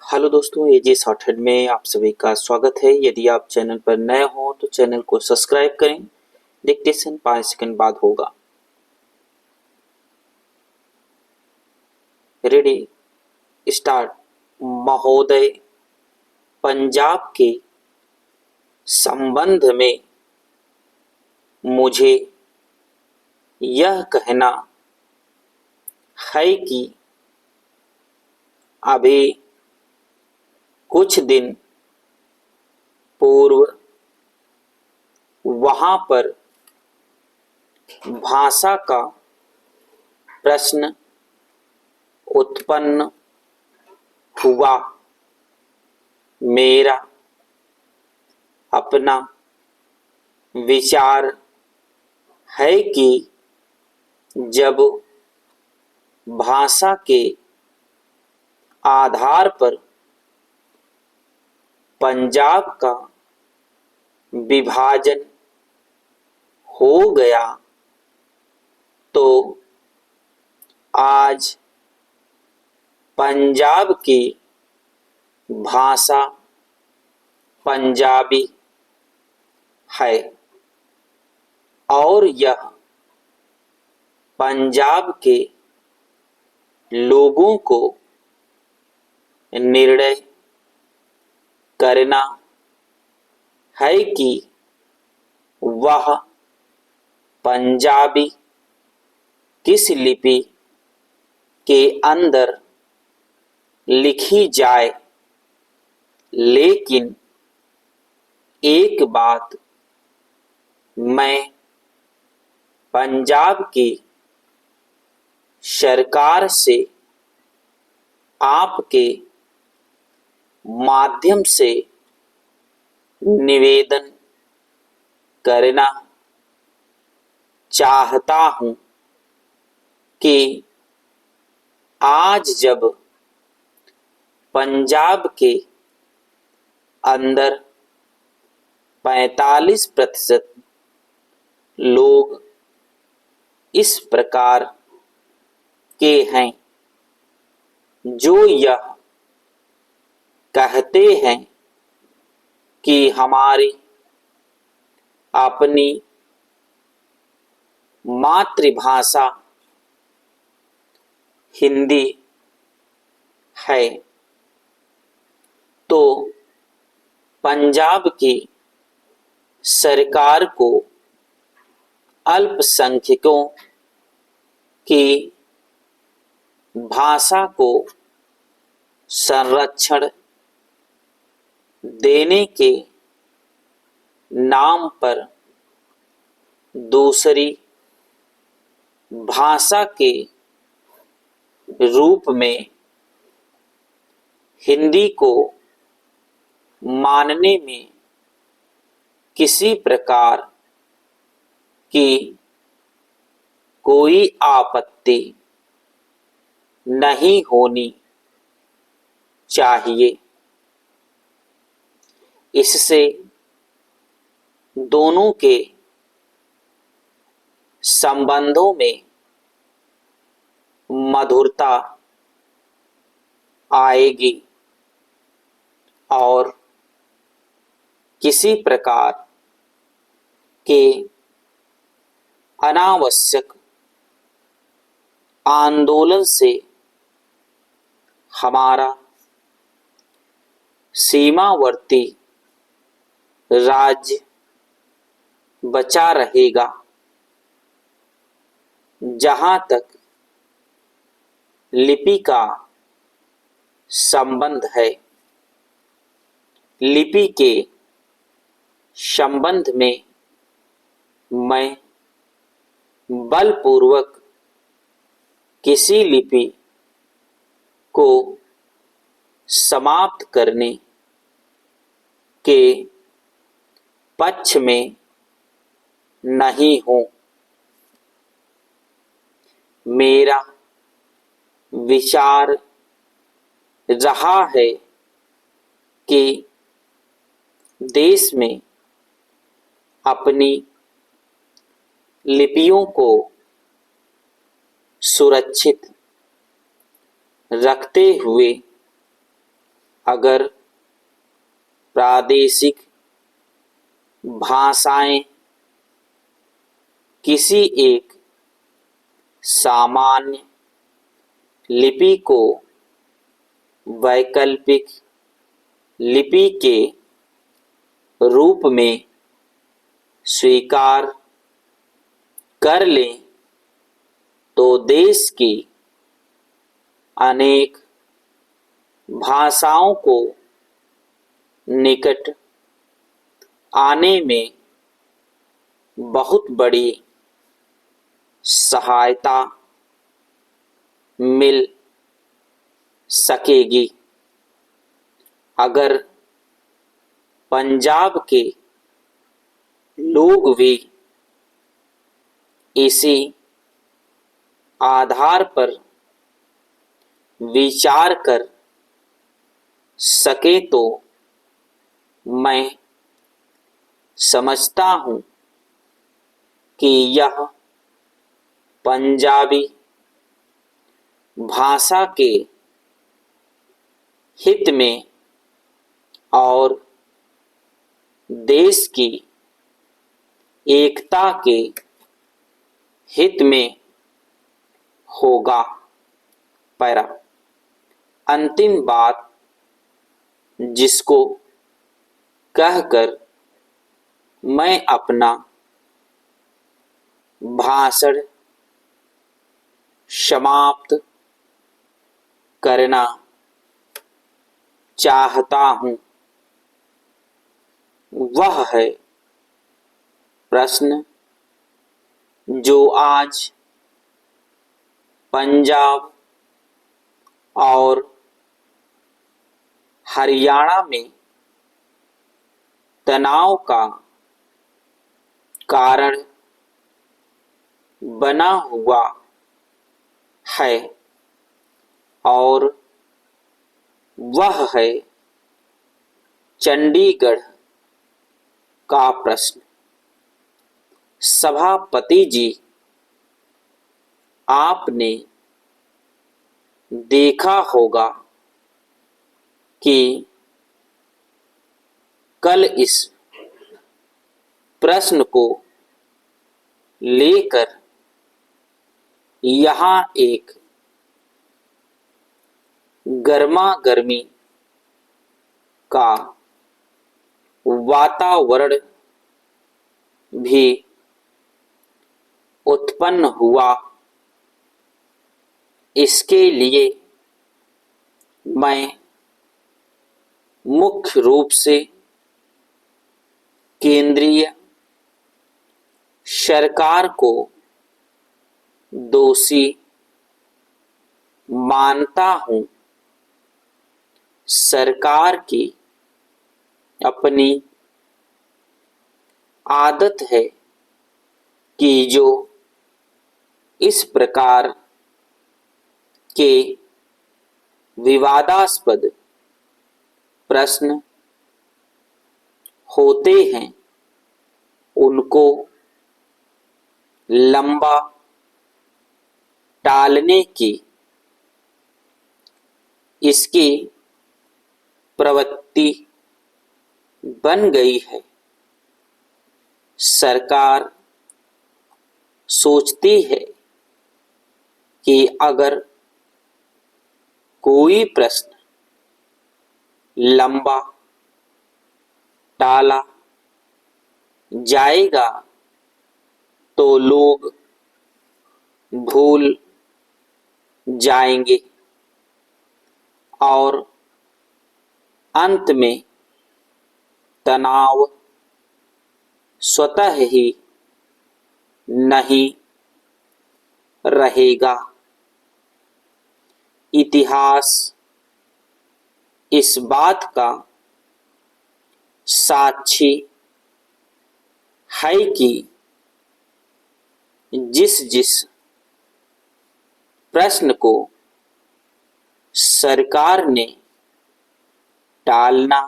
Hello दोस्तों, एजे shorthand में आप सभी का स्वागत है। यदि आप चैनल पर नए हो तो चैनल को सब्सक्राइब करें। डिक्टेशन 5 सेकंड बाद होगा। Ready, start. महोदय, पंजाब के संबंध में मुझे यह कहना है कि अभी कुछ दिन पूर्व वहां पर भाषा का प्रश्न उत्पन्न हुआ। मेरा अपना विचार है कि जब भाषा के आधार पर पंजाब का विभाजन हो गया तो आज पंजाब की भाषा पंजाबी है और यह पंजाब के लोगों को निर्णय करना है कि वह पंजाबी किस लिपि के अंदर लिखी जाए। लेकिन एक बात मैं पंजाब की सरकार से आपके माध्यम से निवेदन करना चाहता हूं कि आज जब पंजाब के अंदर 45% लोग इस प्रकार के हैं जो यह कहते हैं कि हमारी अपनी मातृभाषा हिंदी है, तो पंजाब की सरकार को अल्पसंख्यकों की भाषा को संरक्षण देने के नाम पर दूसरी भाषा के रूप में हिंदी को मानने में किसी प्रकार की कोई आपत्ति नहीं होनी चाहिए। इससे दोनों के संबंधों में मधुरता आएगी और किसी प्रकार के अनावश्यक आंदोलन से हमारा सीमावर्ती राज्य बचा रहेगा। जहां तक लिपि का संबंध है, लिपि के संबंध में मैं बलपूर्वक किसी लिपि को समाप्त करने के पक्ष में नहीं हूं। मेरा विचार रहा है कि देश में अपनी लिपियों को सुरक्षित रखते हुए अगर प्रादेशिक भाषाएं किसी एक सामान्य लिपि को वैकल्पिक लिपि के रूप में स्वीकार कर लें तो देश की अनेक भाषाओं को निकट आने में बहुत बड़ी सहायता मिल सकेगी। अगर पंजाब के लोग भी इसी आधार पर विचार कर सके तो मैं समझता हूँ कि यह पंजाबी भाषा के हित में और देश की एकता के हित में होगा। पैरा अंतिम बात जिसको कहकर मैं अपना भाषण समाप्त करना चाहता हूँ वह है प्रश्न जो आज पंजाब और हरियाणा में तनाव का कारण बना हुआ है और वह है चंडीगढ़ का प्रश्न। सभापति जी, आपने देखा होगा कि कल इस प्रश्न को लेकर यहाँ एक गर्मा गर्मी का वातावरण भी उत्पन्न हुआ। इसके लिए मैं मुख्य रूप से केंद्रीय सरकार को दोषी मानता हूं। सरकार की अपनी आदत है कि जो इस प्रकार के विवादास्पद प्रश्न होते हैं उनको लंबा टालने की इसकी प्रवृत्ति बन गई है। सरकार सोचती है कि अगर कोई प्रश्न लंबा टाला जाएगा तो लोग भूल जाएंगे और अंत में तनाव स्वतः ही नहीं रहेगा। इतिहास इस बात का साक्षी है कि जिस जिस प्रश्न को सरकार ने टालना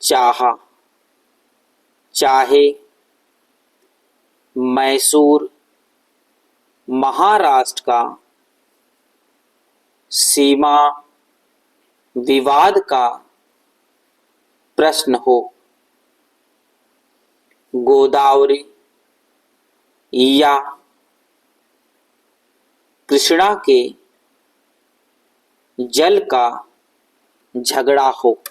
चाहा, चाहे मैसूर महाराष्ट्र का सीमा विवाद का प्रश्न हो। गोदावरी या कृष्णा के जल का झगड़ा हो।